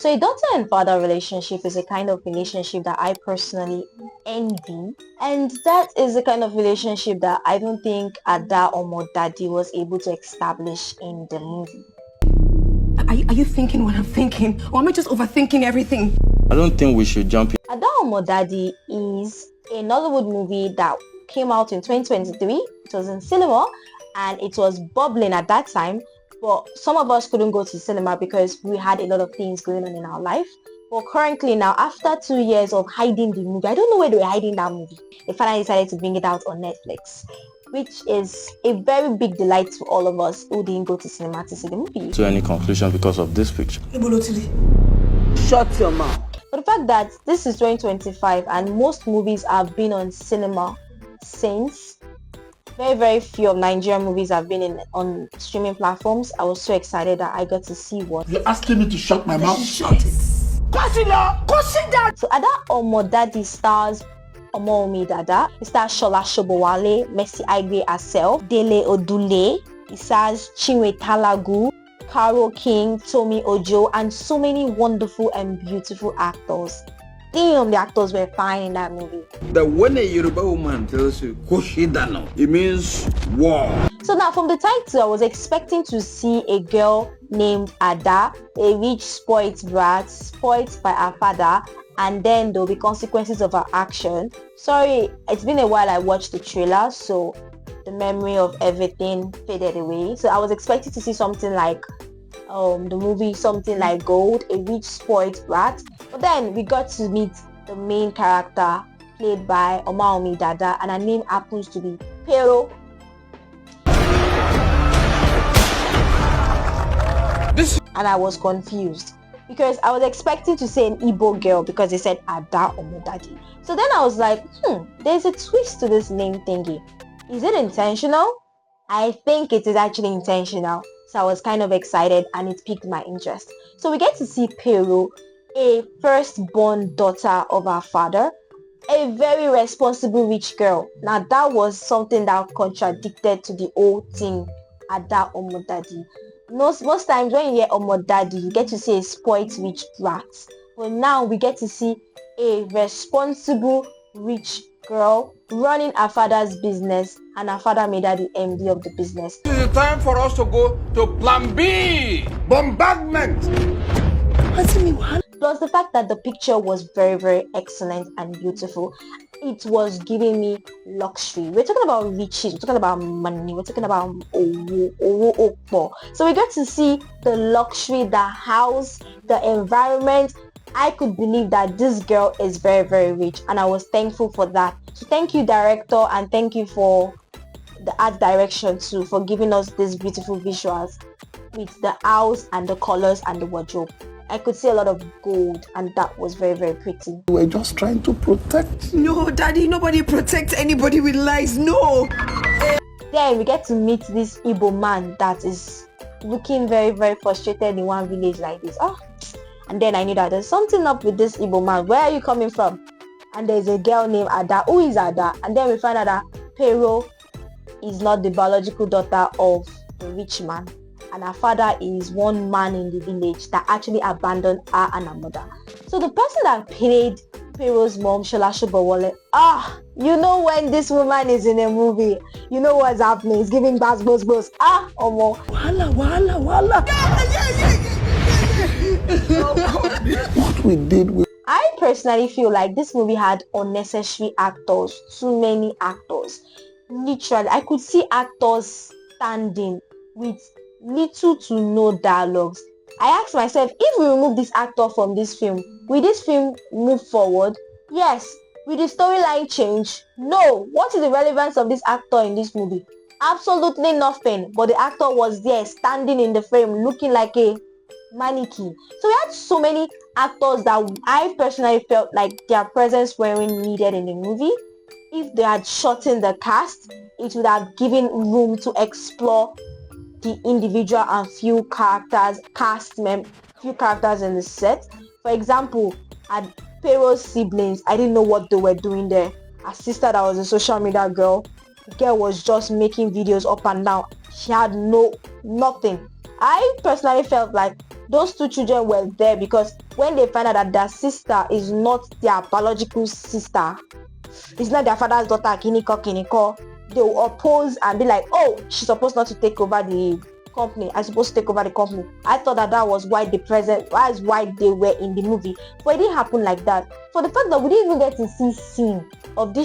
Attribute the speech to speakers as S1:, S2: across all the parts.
S1: So a daughter and father relationship is a kind of relationship that I personally envy. And that is the kind of relationship that I don't think Ada Omo Daddy was able to establish in the movie.
S2: Are you thinking what I'm thinking? Or am I just overthinking everything?
S3: I don't think we should jump in.
S1: Ada Omo Daddy is a Nollywood movie that came out in 2023. It was in cinema and it was bubbling at that time. But some of us couldn't go to cinema because we had a lot of things going on in our life. But currently now, after 2 years of hiding the movie, I don't know where they were hiding that movie. They finally decided to bring it out on Netflix, which is a very big delight to all of us who didn't go to cinema to see the movie.
S3: To any conclusion because of this picture.
S2: Shut your mouth.
S1: But the fact that this is 2025 and most movies have been on cinema since, very few of Nigerian movies have been on streaming platforms. I was so excited that I got to see one.
S4: You're asking me to shut my mouth? Shut it.
S1: So Ada Omo Daddy stars Omo Dada. It stars Shola Shobowale, Mercy Aigbe herself, Dele Odule. It stars Chinwe Talagu, Carol King, Tomi Ojo, and so many wonderful and beautiful actors. Damn, the actors were fine in that movie.
S5: That when a Yoruba woman tells you Koshidano, it means war.
S1: So now from the title, I was expecting to see a girl named Ada, a rich spoilt brat, spoilt by her father, and then there'll be consequences of her action. Sorry, it's been a while I watched the trailer, so the memory of everything faded away. So I was expecting to see something like the movie Something Like Gold, a rich spoilt brat. But then we got to meet the main character played by Omo Dada, and her name happens to be Pero. And I was confused because I was expecting to say an Igbo girl because they said Ada Omo Daddy. So then I was like, there's a twist to this name thingy. Is it intentional? I think it is actually intentional. So I was kind of excited and it piqued my interest. So we get to see Pero, a firstborn daughter of her father, a very responsible rich girl. Now that was something that contradicted to the old thing, Ada Omo Daddy. Most times when you hear Omo Daddy, you get to see a spoilt rich brat. But now we get to see a responsible rich girl running her father's business, and her father made her the MD of the business.
S5: It is time for us to go to plan B. Bombardment.
S1: Plus the fact that the picture was very excellent and beautiful. It was giving me luxury. We're talking about riches, we're talking about money, we're talking about owo. So we got to see the luxury, the house, the environment. I could believe that this girl is very rich, and I was thankful for that. So thank you, director, and thank you for the art direction too, for giving us these beautiful visuals with the house and the colors and the wardrobe. I could see a lot of gold, and that was very pretty.
S4: We're just trying to protect.
S2: No, Daddy, nobody protects anybody with lies. No.
S1: Then we get to meet this Igbo man that is looking very frustrated in one village like this. And then I knew that there's something up with this Igbo man. Where are you coming from? And there's a girl named Ada. Who is Ada? And then we find out that Pero is not the biological daughter of the rich man, and her father is one man in the village that actually abandoned her and her mother. So the person that played Pero's mom, Shola Shobowale, you know when this woman is in a movie, you know what's happening. It's giving buzz. Omo.
S4: Wala. What we did with...
S1: I personally feel like this movie had unnecessary actors, too many actors. Literally, I could see actors standing with little to no dialogues. I asked myself, if we remove this actor from this film, will this film move forward? Yes. Will the storyline change? No. What is the relevance of this actor in this movie? Absolutely nothing. But the actor was there, standing in the frame, looking like a mannequin. So we had so many actors that I personally felt like their presence weren't needed in the movie. If they had shortened the cast, it would have given room to explore the individual and few characters in the set. For example, at Pero's siblings, I didn't know what they were doing there. Her sister that was a social media girl, the girl was just making videos up and down. She had nothing. I personally felt like those two children were there because when they find out that their sister is not their biological sister, it's not their father's daughter, kiniko, they will oppose and be like, oh, she's supposed not to take over the company. I'm supposed to take over the company. I thought that was why that's why they were in the movie, but it didn't happen like that. For the fact that we didn't even get to see scene of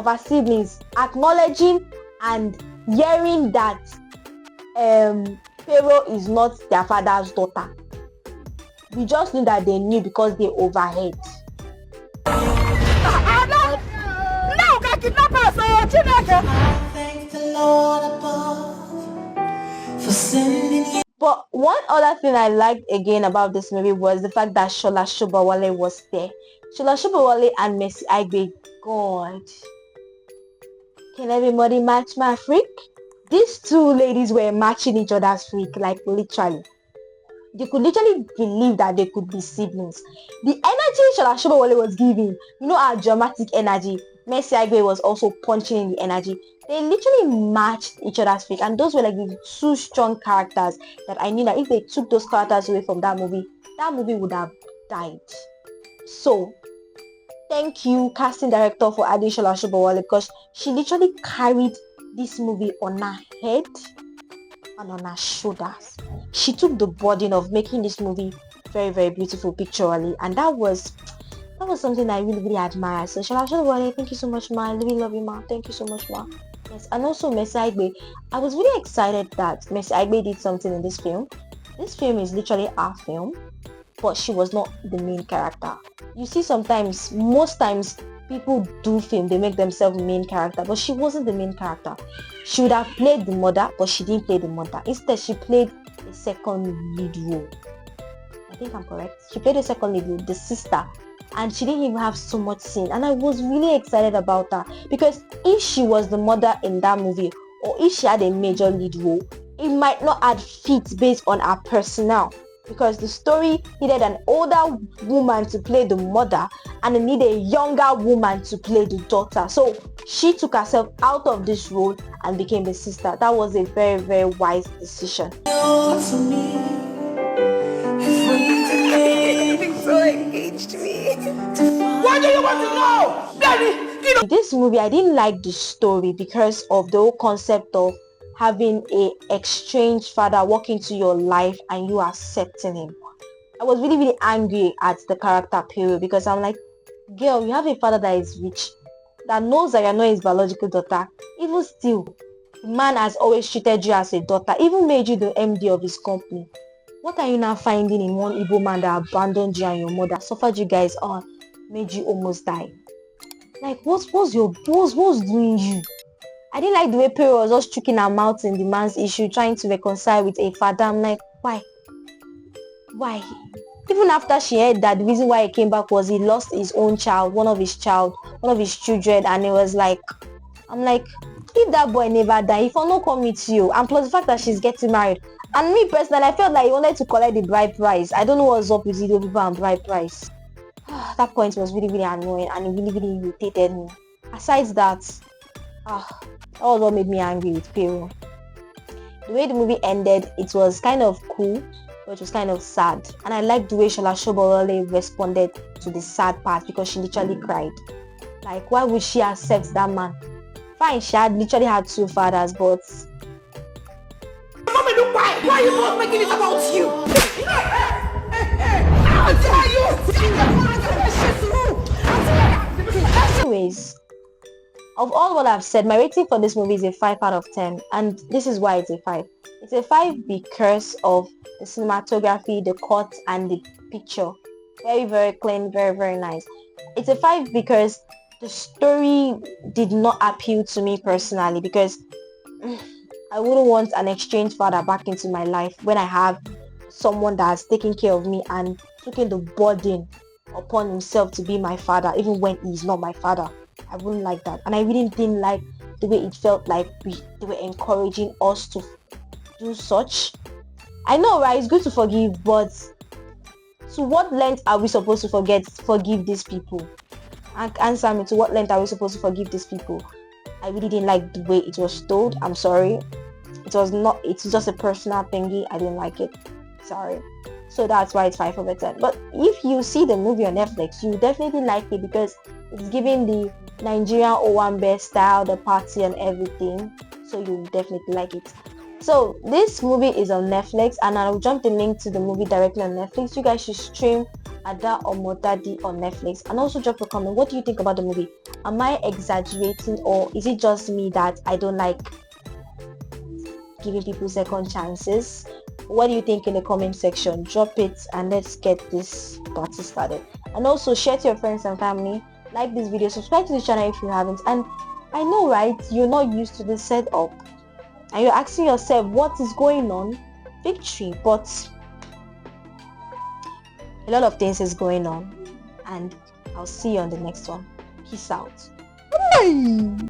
S1: our siblings acknowledging and hearing that Pharaoh is not their father's daughter. We just knew that they knew because they overheard. But one other thing I liked again about this movie was the fact that Shola Sobowale was there. Shola Sobowale and Mercy Aigbe, God, can everybody match my freak? These two ladies were matching each other's freak, like literally. You could literally believe that they could be siblings. The energy Shola Sobowale was giving, you know, our dramatic energy, Mercy Aigbe was also punching in the energy. They literally matched each other's freak, and those were like the two strong characters that I knew that if they took those characters away from that movie would have died. So thank you, casting director, for adding Shola Sobowale, because she literally carried this movie on her head and on her shoulders. She took the burden of making this movie very, very beautiful pictorially, and that was something I really, really admire. So Shola Sobowale, thank you so much, ma. I really love you, ma. Thank you so much, ma. Yes, and also Mercy Aigbe. I was really excited that Mercy Aigbe did something in this film. This film is literally our film, but she was not the main character. You see, most times, people do film, they make themselves the main character, but she wasn't the main character. She would have played the mother, but she didn't play the mother. Instead, she played the second lead role. I think I'm correct. She played the second lead role, the sister, and she didn't even have so much scene. And I was really excited about that, because if she was the mother in that movie, or if she had a major lead role, it might not have fit based on her personnel, because the story needed an older woman to play the mother and it needed a younger woman to play the daughter. So she took herself out of this role and became the sister. That was a very, very wise decision.
S4: Why do you want to know? Daddy!
S1: In this movie, I didn't like the story because of the whole concept of having a estranged father walk into your life and you accepting him. I was really, really angry at the character Pero, because I'm like, girl, you have a father that is rich, that knows that you're not his biological daughter. Even still, the man has always treated you as a daughter, even made you the MD of his company. What are you now finding in one Igbo man that abandoned you and your mother, suffered you guys on, made you almost die? Like, what's doing you? I didn't like the way Pero was just sticking her mouth in the man's issue, trying to reconcile with a father. I'm like, why? Even after she heard that the reason why he came back was he lost his own child, one of his children, and it was like, I'm like, if that boy never die, if I not come with you, and plus the fact that she's getting married, and me personally, I felt like he wanted to collect the bride price. I don't know what's up with Igbo people and bride price. That point was really, really annoying, and it really, really irritated me. Aside that, that was what made me angry with Pero. The way the movie ended, it was kind of cool, but it was kind of sad. And I liked the way Shola Sobowale responded to the sad part, because she literally cried. Like, why would she accept that man? Fine, she had literally had two fathers, but...
S4: Mommy, look, why are you both making it about you? I'll tell you!
S1: Anyways, of all what I've said, my rating for this movie is a 5 out of 10, and this is why it's a 5. It's a 5 because of the cinematography, the cut, and the picture. Very, very clean, very, very nice. It's a 5 because the story did not appeal to me personally, because I wouldn't want an exchange father back into my life when I have someone that's taking care of me and taking the burden upon himself to be my father, even when he's not my father. I wouldn't like that. And I really didn't like the way it felt like they were encouraging us to do such. I know, right? It's good to forgive, but to what length are we supposed to forgive these people? Answer me, to what length are we supposed to forgive these people? I really didn't like the way it was told. I'm sorry. It's just a personal thingy. I didn't like it. Sorry. So that's why it's 5 over 10. But if you see the movie on Netflix, you definitely like it because it's giving the Nigerian Owambe style, the party and everything. So you definitely like it. So this movie is on Netflix, and I'll jump the link to the movie directly on Netflix. You guys should stream Ada Omo Daddy on Netflix, and also drop a comment. What do you think about the movie? Am I exaggerating, or is it just me that I don't like giving people second chances? What do you think in the comment section? Drop it and let's get this party started. And also share to your friends and family. Like this video, subscribe to the channel if you haven't. And I know, right, you're not used to this setup and you're asking yourself what is going on. Victory, but a lot of things is going on, and I'll see you on the next one. Peace out. Bye.